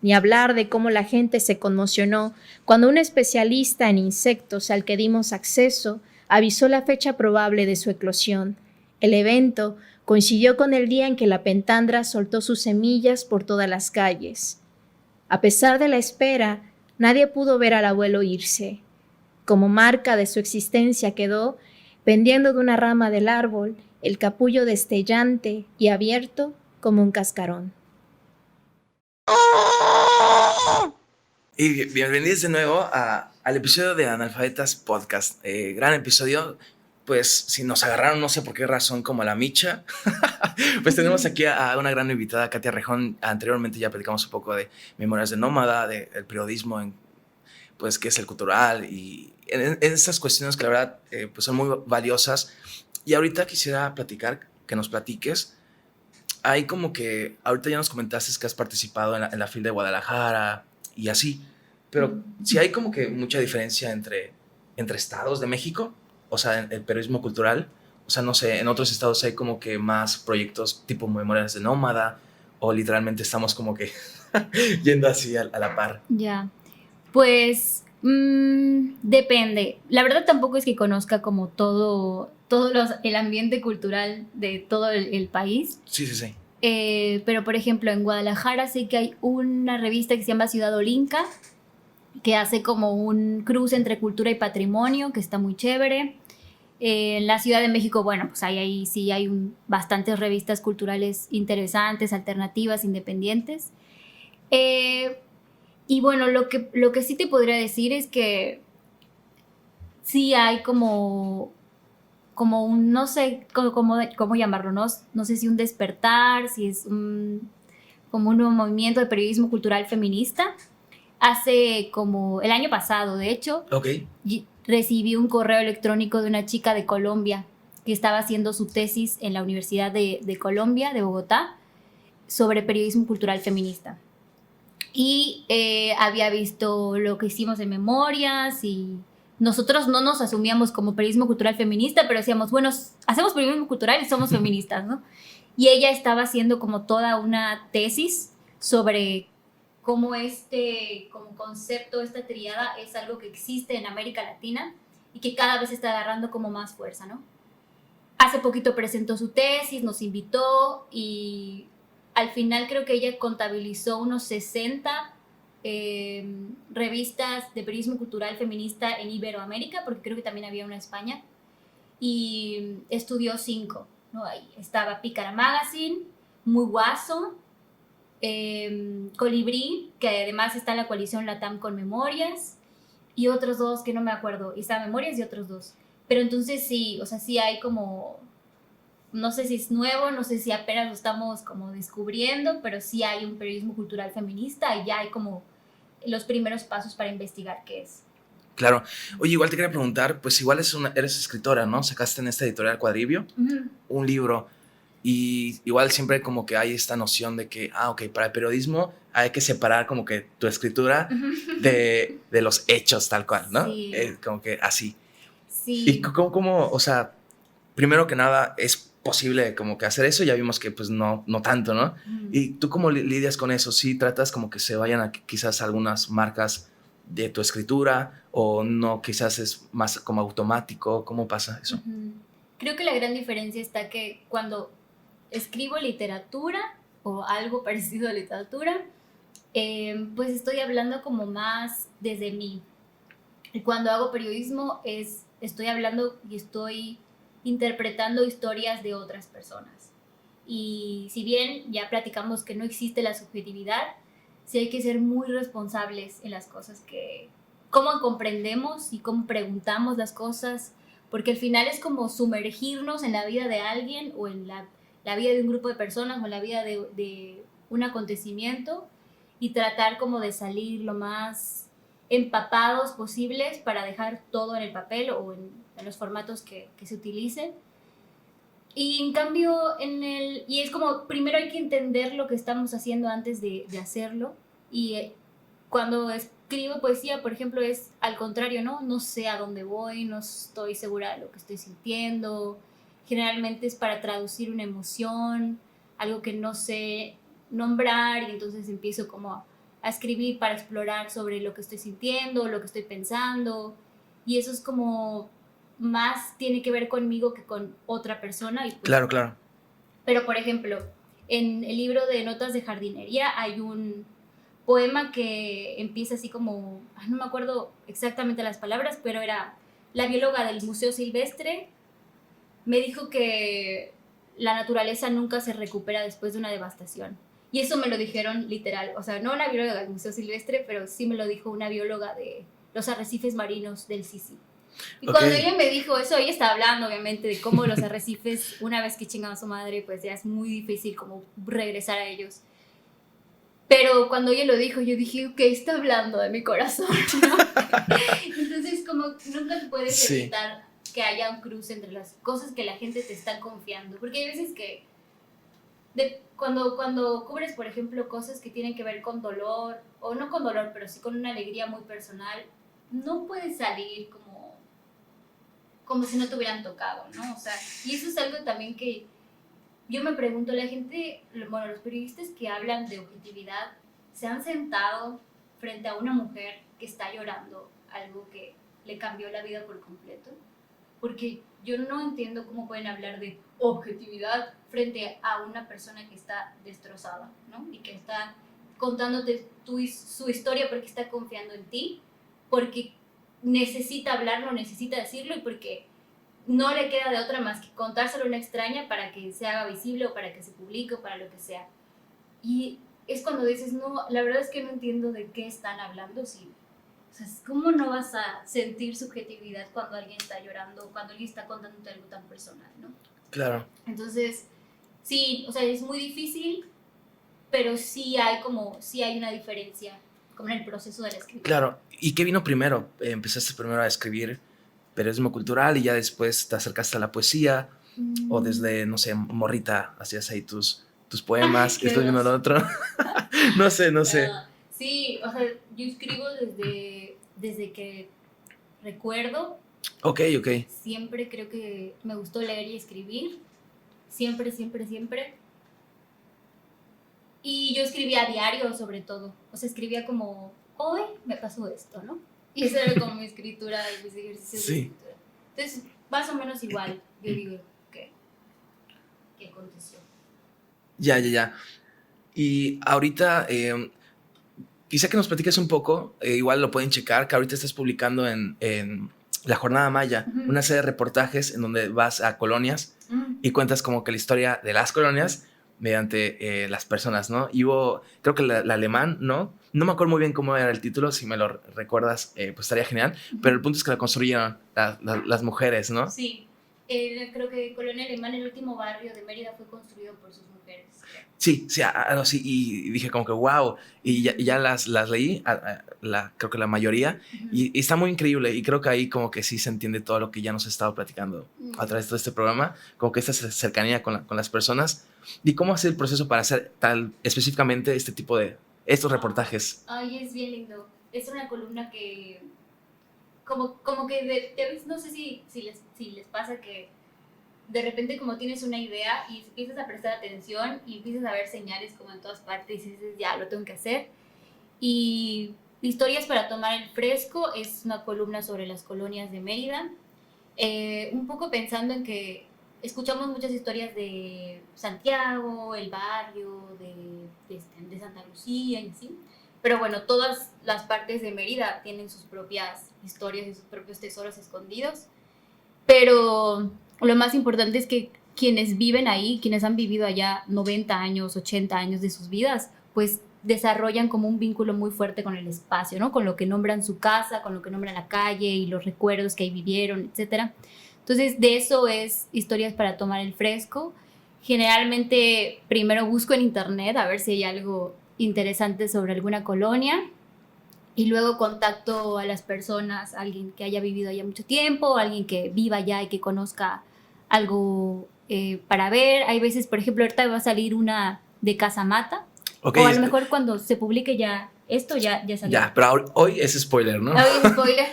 C: Ni hablar de cómo la gente se conmocionó cuando un especialista en insectos al que dimos acceso avisó la fecha probable de su eclosión. El evento coincidió con el día en que la pentandra soltó sus semillas por todas las calles. A pesar de la espera, nadie pudo ver al abuelo irse. Como marca de su existencia quedó, pendiendo de una rama del árbol, el capullo destellante y abierto como un cascarón.
A: Y bienvenidos de nuevo al episodio de Analfabetas Podcast. Gran episodio. Pues si nos agarraron, no sé por qué razón, como a la micha, pues tenemos aquí a una gran invitada, Katia Rejón. Anteriormente ya platicamos un poco de Memorias de Nómada, del periodismo, pues qué es el cultural y en estas cuestiones que la verdad pues son muy valiosas. Y ahorita quisiera platicar, que nos platiques. Hay como que, ahorita ya nos comentaste que has participado en la FIL de Guadalajara y así, pero sí hay como que mucha diferencia entre estados de México, o sea, en el periodismo cultural. O sea, no sé, en otros estados hay como que más proyectos tipo Memorias de Nómada, o literalmente estamos como que yendo así a la par.
B: Ya, pues depende. La verdad tampoco es que conozca como el ambiente cultural de todo el país.
A: Sí, sí, sí.
B: Pero por ejemplo en Guadalajara sé que hay una revista que se llama Ciudad Olinca, que hace como un cruce entre cultura y patrimonio, que está muy chévere. En la Ciudad de México, bueno, pues ahí sí hay bastantes revistas culturales interesantes, alternativas, independientes. Y bueno, lo que sí te podría decir es que sí hay como un, no sé cómo llamarlo, no sé si un despertar, si es como un nuevo movimiento de periodismo cultural feminista. Hace como el año pasado, de hecho,
A: Ok.
B: recibí un correo electrónico de una chica de Colombia que estaba haciendo su tesis en la Universidad de Colombia, de Bogotá, sobre periodismo cultural feminista. Y había visto lo que hicimos en Memorias y nosotros no nos asumíamos como periodismo cultural feminista, pero decíamos, bueno, hacemos periodismo cultural y somos feministas, ¿no? Y ella estaba haciendo como toda una tesis sobre cómo como concepto, esta tríada es algo que existe en América Latina y que cada vez está agarrando como más fuerza, ¿no? Hace poquito presentó su tesis, nos invitó y al final creo que ella contabilizó unos 60 revistas de periodismo cultural feminista en Iberoamérica, porque creo que también había una en España, y estudió 5, ¿no? Ahí estaba Pícara Magazine, Muy Guaso, Colibrí, que además está en la coalición Latam con Memorias, y otros 2 que no me acuerdo, y está Memorias y otros 2. Pero entonces sí, o sea, sí hay como, no sé si es nuevo, no sé si apenas lo estamos como descubriendo, pero sí hay un periodismo cultural feminista y ya hay como los primeros pasos para investigar qué es.
A: Claro. Oye, igual te quería preguntar, pues igual eres escritora, ¿no? Sacaste en esta editorial Cuadribio un libro y igual siempre como que hay esta noción de que, ok, para el periodismo hay que separar como que tu escritura de los hechos tal cual, ¿no?
B: Sí.
A: Como que así.
B: Sí.
A: ¿Y cómo, o sea, primero que nada, es posible como que hacer eso? Ya vimos que pues no tanto, ¿no? ¿Y tú cómo lidias con eso? ¿Sí tratas como que se vayan a quizás algunas marcas de tu escritura o no, quizás es más como automático? ¿Cómo pasa eso?
B: Creo que la gran diferencia está que cuando escribo literatura o algo parecido a literatura, pues estoy hablando como más desde mí. Y cuando hago periodismo estoy hablando y estoy interpretando historias de otras personas. Y si bien ya platicamos que no existe la subjetividad, sí hay que ser muy responsables en las cosas cómo comprendemos y cómo preguntamos las cosas, porque al final es como sumergirnos en la vida de alguien o en la vida de un grupo de personas o en la vida de un acontecimiento y tratar como de salir lo más empapados posibles para dejar todo en el papel o en los formatos que se utilicen. Y en cambio, y es como, primero hay que entender lo que estamos haciendo antes de hacerlo. Y cuando escribo poesía, por ejemplo, es al contrario, ¿no? No sé a dónde voy, no estoy segura de lo que estoy sintiendo. Generalmente es para traducir una emoción, algo que no sé nombrar, y entonces empiezo como a escribir para explorar sobre lo que estoy sintiendo, lo que estoy pensando. Y eso es como más tiene que ver conmigo que con otra persona. Y pues,
A: Claro.
B: Pero, por ejemplo, en el libro de Notas de Jardinería hay un poema que empieza así como, no me acuerdo exactamente las palabras, pero era: la bióloga del Museo Silvestre me dijo que la naturaleza nunca se recupera después de una devastación. Y eso me lo dijeron literal, o sea, no una bióloga del Museo Silvestre, pero sí me lo dijo una bióloga de los arrecifes marinos del Sisi. Y cuando ella me dijo eso, ella estaba hablando obviamente de cómo los arrecifes, una vez que chingan a su madre, pues ya es muy difícil como regresar a ellos. Pero cuando ella lo dijo, yo dije, ok, está hablando de mi corazón, ¿no? Entonces, como nunca puedes evitar que haya un cruce entre las cosas que la gente te está confiando. Porque hay veces que cuando cubres, por ejemplo, cosas que tienen que ver con dolor, o no con dolor, pero sí con una alegría muy personal, no puedes salir como si no te hubieran tocado, ¿no? O sea, y eso es algo también que yo me pregunto, la gente, bueno, los periodistas que hablan de objetividad, ¿se han sentado frente a una mujer que está llorando algo que le cambió la vida por completo? Porque yo no entiendo cómo pueden hablar de objetividad frente a una persona que está destrozada, ¿no? Y que está contándote su historia porque está confiando en ti, porque necesita hablarlo, necesita decirlo y porque no le queda de otra más que contárselo a una extraña para que se haga visible o para que se publique o para lo que sea. Y es cuando dices, no, la verdad es que no entiendo de qué están hablando. Sí. O sea, ¿cómo no vas a sentir subjetividad cuando alguien está llorando, cuando alguien está contándote algo tan personal, ¿no?
A: Claro.
B: Entonces, sí, o sea, es muy difícil, pero sí hay una diferencia como en el proceso de la escritura.
A: Claro. ¿Y qué vino primero? Empezaste primero a escribir periodismo cultural y ya después te acercaste a la poesía, o desde, no sé, morrita hacías ahí tus poemas y después vino lo otro. no sé.
B: Sí, o sea, yo escribo desde que recuerdo.
A: Ok.
B: Siempre creo que me gustó leer y escribir. Siempre. Y yo escribía a diario, sobre todo. O sea, escribía como, hoy me pasó esto, ¿no? Y esa era como mi escritura y mis ejercicios de escritura. Entonces, más o menos igual, yo digo, ¿qué aconteció?
A: Ya. Y ahorita, quizá que nos platiques un poco, igual lo pueden checar, que ahorita estás publicando en La Jornada Maya, una serie de reportajes en donde vas a colonias y cuentas como que la historia de las colonias mediante las personas, ¿no? Y hubo, creo que el alemán, ¿no? No me acuerdo muy bien cómo era el título, si me lo recuerdas, pues estaría genial, pero el punto es que la construyeron las mujeres, ¿no?
B: Sí, creo que Colonia Alemana, el último barrio de Mérida, fue construido por sus mujeres.
A: Sí, algo así, y dije como que wow, y ya las leí, creo que la mayoría, y está muy increíble, y creo que ahí como que sí se entiende todo lo que ya nos ha estado platicando a través de todo este programa, como que esta cercanía con las personas, y cómo hacer el proceso para hacer tal específicamente este tipo de, estos reportajes.
B: Ay, es bien lindo, es una columna que, como que no sé si les pasa que de repente como tienes una idea y empiezas a prestar atención y empiezas a ver señales como en todas partes y dices, ya, lo tengo que hacer. Y Historias para tomar el fresco es una columna sobre las colonias de Mérida, un poco pensando en que escuchamos muchas historias de Santiago, el barrio, de Santa Lucía y así, pero bueno, todas las partes de Mérida tienen sus propias historias y sus propios tesoros escondidos, pero lo más importante es que quienes viven ahí, quienes han vivido allá 90 años, 80 años de sus vidas, pues desarrollan como un vínculo muy fuerte con el espacio, ¿no? Con lo que nombran su casa, con lo que nombran la calle y los recuerdos que ahí vivieron, etc. Entonces, de eso es Historias para tomar el fresco. Generalmente, primero busco en internet a ver si hay algo interesante sobre alguna colonia y luego contacto a las personas, alguien que haya vivido allá mucho tiempo, alguien que viva allá y que conozca algo para ver. Hay veces, por ejemplo, ahorita va a salir una de Casamata, o a lo mejor cuando se publique ya esto ya salió.
A: Ya, pero hoy es spoiler, ¿no?
B: Hoy es spoiler.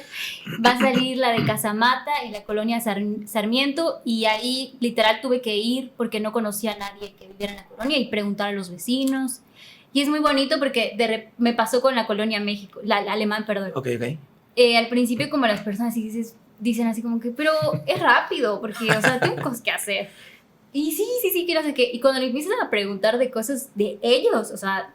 B: Va a salir la de Casamata y la colonia Sarmiento, y ahí literal tuve que ir porque no conocía a nadie que viviera en la colonia y preguntar a los vecinos. Y es muy bonito porque me pasó con la colonia México, la Alemán, perdón.
A: Ok.
B: Al principio como las personas dicen así como que, pero es rápido, porque, o sea, tengo cosas que hacer. Y sí, que no sé qué. Y cuando le empiezan a preguntar de cosas de ellos, o sea,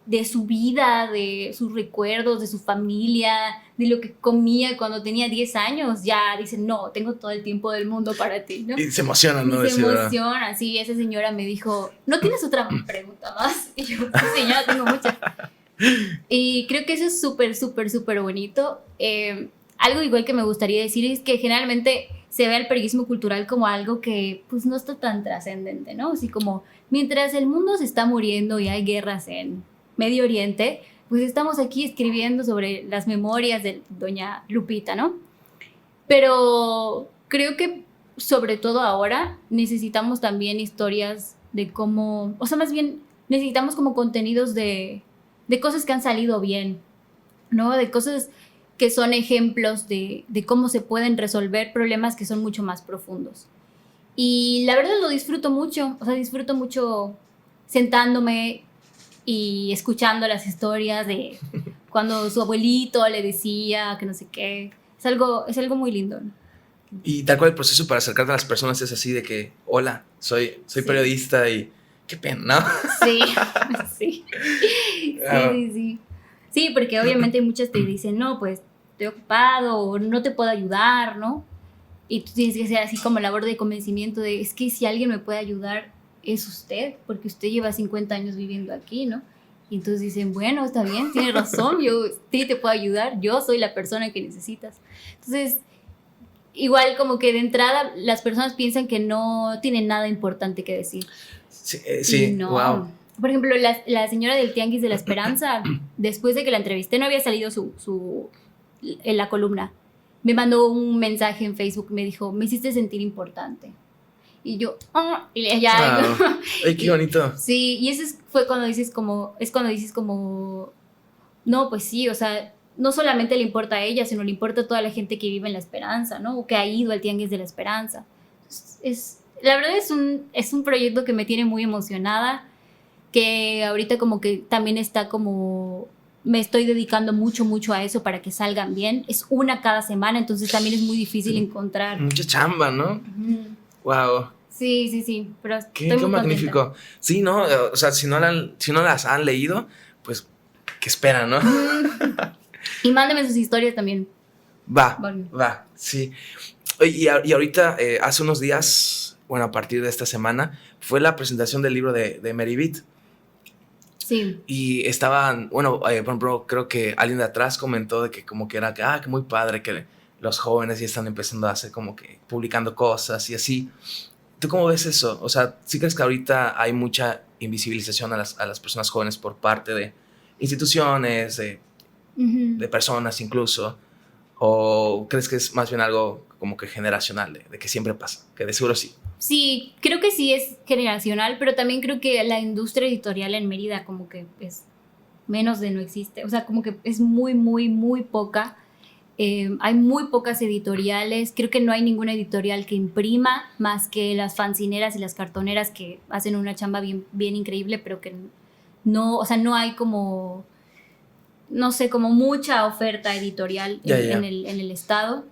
B: de su vida, de sus recuerdos, de su familia, de lo que comía cuando tenía 10 años, ya dicen, no, tengo todo el tiempo del mundo para ti, ¿no?
A: Y se emocionan, ¿no?
B: Y se
A: Decir, ¿verdad?
B: emocionan, sí, esa señora me dijo, ¿no tienes otra pregunta más? Y yo, sí, señora, tengo muchas. Y creo que eso es súper, súper, súper bonito. Algo igual que me gustaría decir es que generalmente se ve al periodismo cultural como algo que pues no está tan trascendente, ¿no? Así como mientras el mundo se está muriendo y hay guerras en Medio Oriente, pues estamos aquí escribiendo sobre las memorias de doña Lupita, ¿no? Pero creo que sobre todo ahora necesitamos también historias de cómo, o sea, más bien necesitamos como contenidos de cosas que han salido bien, ¿no? De cosas que son ejemplos de cómo se pueden resolver problemas que son mucho más profundos. Y la verdad lo disfruto mucho, o sea, disfruto mucho sentándome y escuchando las historias de cuando su abuelito le decía que no sé qué. Es algo muy lindo, ¿no?
A: Y tal cual el proceso para acercarte a las personas es así de que, hola, soy
B: Sí.
A: periodista y qué pena, ¿no?
B: Sí, sí. Sí. Sí, porque obviamente muchas te dicen, no, pues estoy ocupado o no te puedo ayudar, ¿no? Y tú tienes que hacer así como labor de convencimiento de, es que si alguien me puede ayudar es usted, porque usted lleva 50 años viviendo aquí, ¿no? Y entonces dicen, bueno, está bien, tiene razón, yo sí te puedo ayudar, yo soy la persona que necesitas. Entonces, igual como que de entrada las personas piensan que no tienen nada importante que decir.
A: Sí,
B: Y
A: sí,
B: no.
A: wow.
B: Por ejemplo, la señora del Tianguis de la Esperanza, después de que la entrevisté, no había salido en la columna. Me mandó un mensaje en Facebook, me dijo, me hiciste sentir importante. Y yo, y ya.
A: Wow. Ay, qué bonito.
B: Sí, y fue cuando dices como, no, pues sí, o sea, no solamente le importa a ella, sino le importa a toda la gente que vive en la Esperanza, ¿no? O que ha ido al Tianguis de la Esperanza. La verdad es un proyecto que me tiene muy emocionada, que ahorita como que también está como, me estoy dedicando mucho, mucho a eso para que salgan bien. Es una cada semana, entonces también es muy difícil encontrar.
A: Mucha chamba, ¿no?
B: Ujú.
A: Wow.
B: Sí, pero
A: Qué
B: estoy muy
A: magnífico.
B: contenta.
A: Sí, ¿no? O sea, si no las han leído, pues, ¿qué esperan, no?
B: Y mándenme sus historias también. Bueno.
A: Va, sí. Oye, y ahorita, hace unos días, bueno, a partir de esta semana, fue la presentación del libro de Mary Beat.
B: Sí.
A: Y estaban, bueno, por ejemplo, creo que alguien de atrás comentó de que como que era, que muy padre que los jóvenes ya están empezando a hacer como que publicando cosas y así. ¿Tú cómo ves eso? O sea, ¿sí crees que ahorita hay mucha invisibilización a las personas jóvenes por parte de instituciones, de personas incluso? ¿O crees que es más bien algo como que generacional, de que siempre pasa? Que de seguro sí.
B: Sí, creo que sí es generacional, pero también creo que la industria editorial en Mérida como que es menos de no existe. O sea, como que es muy, muy, muy poca. Hay muy pocas editoriales. Creo que no hay ninguna editorial que imprima más que las fanzineras y las cartoneras que hacen una chamba bien, bien increíble, pero que no, o sea, no hay como, no sé, como mucha oferta editorial en el estado.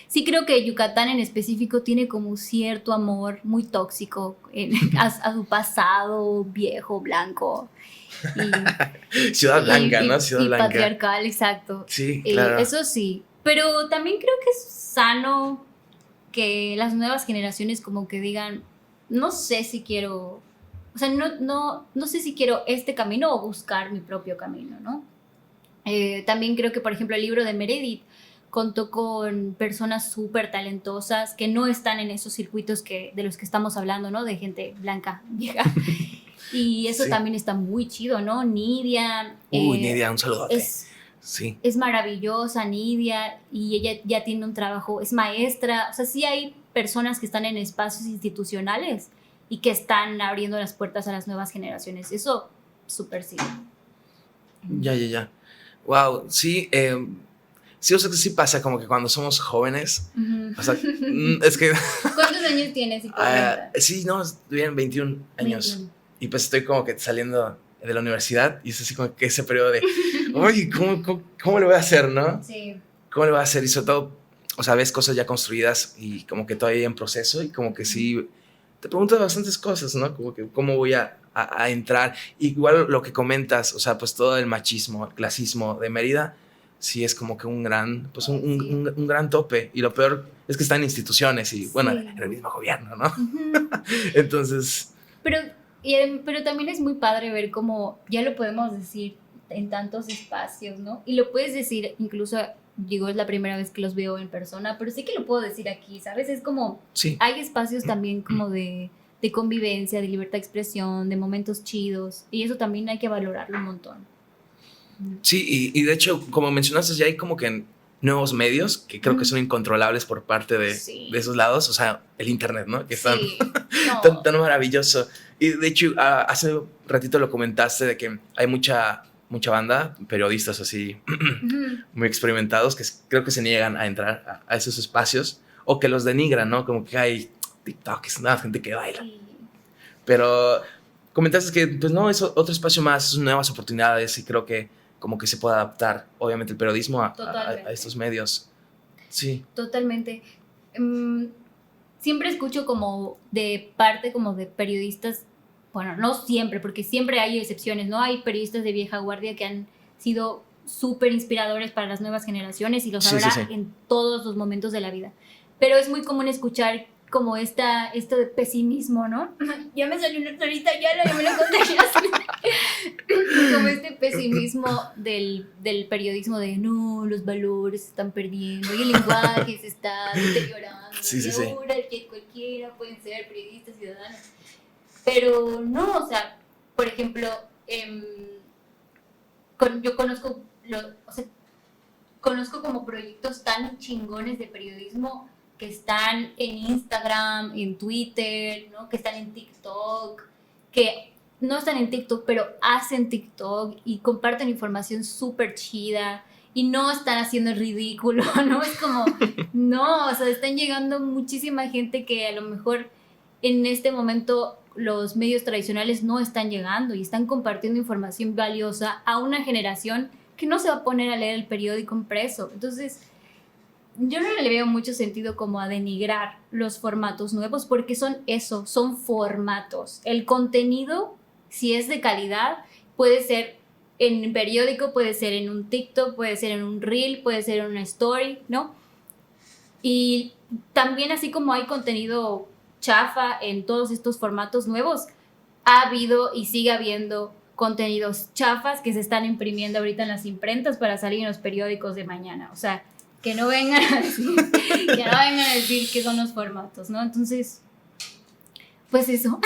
B: Sí creo que Yucatán en específico tiene como cierto amor muy tóxico a su pasado viejo, blanco.
A: Ciudad Blanca, ¿no? Ciudad Blanca.
B: Patriarcal, exacto.
A: Sí, claro.
B: Eso sí. Pero también creo que es sano que las nuevas generaciones como que digan, no sé si quiero, o sea, no sé si quiero este camino o buscar mi propio camino, ¿no? También creo que, por ejemplo, el libro de Meredith contó con personas súper talentosas que no están en esos circuitos de los que estamos hablando, ¿no? De gente blanca, vieja. Y eso
A: sí.
B: También está muy chido, ¿no? Nidia.
A: Nidia, un saludote.
B: Sí. Es maravillosa, Nidia, y ella ya tiene un trabajo, es maestra. O sea, sí hay personas que están en espacios institucionales y que están abriendo las puertas a las nuevas generaciones. Eso, súper sí.
A: Ya. Wow, sí. Sí, o sea que sí pasa como que cuando somos jóvenes, o sea, es que...
B: ¿Cuántos años tienes?
A: Sí, no, bien, 21 años. 21. Y pues estoy como que saliendo de la universidad y es así como que ese periodo de, oye, ¿cómo le voy a hacer, no?
B: Sí.
A: ¿Cómo le voy a hacer? Y sobre todo, o sea, ves cosas ya construidas y como que todavía en proceso y como que sí, te preguntas bastantes cosas, ¿no? Como que cómo voy a a entrar. Igual lo que comentas, o sea, pues todo el machismo, el clasismo de Mérida, sí es como que un gran, pues un gran tope. Y lo peor es que están en instituciones y, bueno, en el mismo gobierno, ¿no?
B: Uh-huh.
A: Entonces...
B: Pero también es muy padre ver cómo ya lo podemos decir en tantos espacios, ¿no? Y lo puedes decir incluso, digo, es la primera vez que los veo en persona, pero sí que lo puedo decir aquí, ¿sabes? Es como,
A: sí.
B: Hay espacios también como de convivencia, de libertad de expresión, de momentos chidos, y eso también hay que valorarlo un montón.
A: Sí, y de hecho, como mencionaste, ya hay como que nuevos medios que creo que son incontrolables por parte de esos lados, o sea, el internet, ¿no? Que están tan maravilloso. Y de hecho, hace un ratito lo comentaste de que hay mucha banda, periodistas así, muy experimentados, que creo que se niegan a entrar a esos espacios, o que los denigran, ¿no? Como que hay TikTok, es una gente que baila. Sí. Pero comentaste que, pues no, es otro espacio más, nuevas oportunidades, y creo que como que se puede adaptar, obviamente, el periodismo a estos medios. Sí.
B: Totalmente. Siempre escucho como de parte como de periodistas, bueno, no siempre, porque siempre hay excepciones, ¿no? Hay periodistas de vieja guardia que han sido súper inspiradores para las nuevas generaciones y los habrá en todos los momentos de la vida. Pero es muy común escuchar como esto de pesimismo, ¿no? Ya me salió una ahorita, ya me lo conté. Como este pesimismo del periodismo de no, los valores se están perdiendo y el lenguaje se está deteriorando. Y ahora que cualquiera pueden ser periodistas, ciudadanos. Pero no, o sea, por ejemplo, yo conozco como proyectos tan chingones de periodismo que están en Instagram, en Twitter, ¿no? Que están en TikTok, que no están en TikTok, pero hacen TikTok y comparten información súper chida y no están haciendo el ridículo, ¿no? Es como, no, o sea, están llegando muchísima gente que a lo mejor en este momento los medios tradicionales no están llegando y están compartiendo información valiosa a una generación que no se va a poner a leer el periódico impreso. Entonces, yo no le veo mucho sentido como a denigrar los formatos nuevos porque son eso, son formatos. El contenido, si es de calidad, puede ser en un periódico, puede ser en un TikTok, puede ser en un Reel, puede ser en una Story, ¿no? Y también así como hay contenido chafa en todos estos formatos nuevos, ha habido y sigue habiendo contenidos chafas que se están imprimiendo ahorita en las imprentas para salir en los periódicos de mañana. O sea, que no vengan a decir que son los formatos, ¿no? Entonces, pues eso.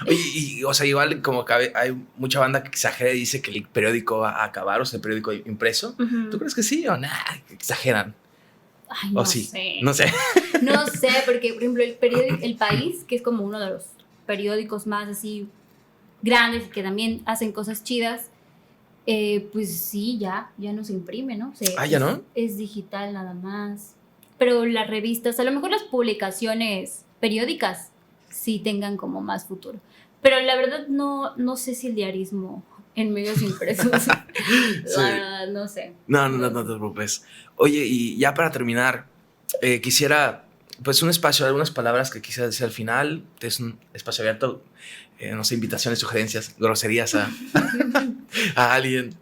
A: Oye, y o sea, igual como que hay mucha banda que exagera y dice que el periódico va a acabar, o sea, el periódico impreso. Uh-huh. ¿Tú crees que sí o nada? Exageran.
B: Ay, no sé.
A: No sé.
B: No sé, porque, por ejemplo, El País, que es como uno de los periódicos más así grandes y que también hacen cosas chidas, pues sí, ya no se imprime, ¿no?
A: ¿Ya no?
B: Es digital nada más. Pero las revistas, a lo mejor las publicaciones periódicas sí tengan como más futuro. Pero la verdad no sé si el diarismo en medios impresos. Sí. La verdad, no sé.
A: No te preocupes. Oye, y ya para terminar, quisiera, pues un espacio, algunas palabras que quisiera decir al final. Es un espacio abierto, no sé, invitaciones, sugerencias, groserías a alguien.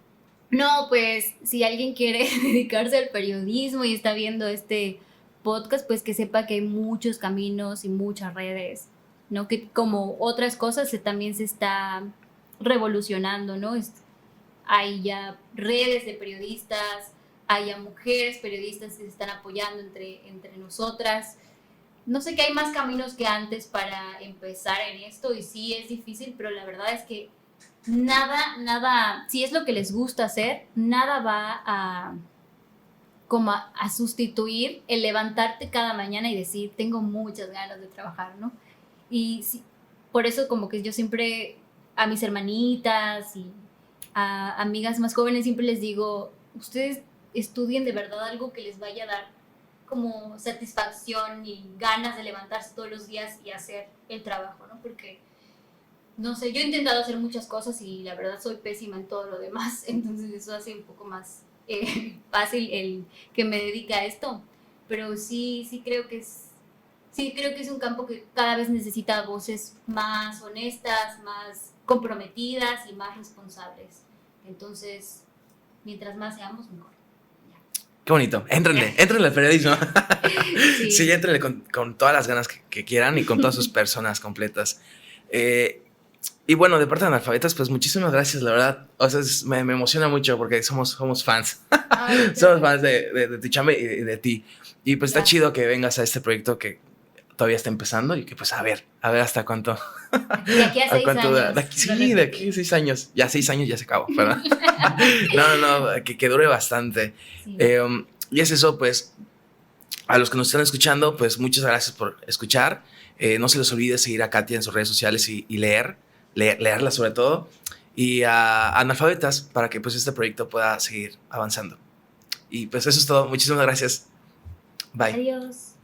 B: No, pues si alguien quiere dedicarse al periodismo y está viendo este podcast, pues que sepa que hay muchos caminos y muchas redes, ¿no? Que como otras cosas también se está revolucionando, ¿no? Hay ya redes de periodistas, hay ya mujeres periodistas que se están apoyando entre nosotras. No sé, que hay más caminos que antes para empezar en esto y sí es difícil, pero la verdad es que nada, si es lo que les gusta hacer, nada va a sustituir el levantarte cada mañana y decir, tengo muchas ganas de trabajar, ¿no? Y sí, por eso como que yo siempre a mis hermanitas y a amigas más jóvenes siempre les digo, ustedes estudien de verdad algo que les vaya a dar como satisfacción y ganas de levantarse todos los días y hacer el trabajo, ¿no? Porque, no sé, yo he intentado hacer muchas cosas y la verdad soy pésima en todo lo demás, entonces eso hace un poco más fácil el que me dedique a esto, pero sí creo que es un campo que cada vez necesita voces más honestas, más comprometidas y más responsables. Entonces, mientras más seamos, mejor.
A: Qué bonito. Éntrenle al periodismo.
B: Sí.
A: Sí, éntrenle con todas las ganas que quieran y con todas sus personas completas. Y bueno, de parte de Analfabetas, pues muchísimas gracias, la verdad. O sea, me emociona mucho porque somos fans.
B: Ay,
A: Somos fans de tu chamba y de ti. Y pues está
B: Gracias.
A: chido que vengas a este proyecto que todavía está empezando y que pues a ver hasta cuánto.
B: De aquí a 6 años.
A: De aquí a 6 años. Ya 6 años ya se acabó, ¿verdad? No, que dure bastante.
B: Sí.
A: Y es eso, pues, a los que nos están escuchando, pues muchas gracias por escuchar. No se les olvide seguir a Katia en sus redes sociales y leerla sobre todo. Y a Analfabetas para que pues este proyecto pueda seguir avanzando. Y pues eso es todo. Muchísimas gracias. Bye.
B: Adiós.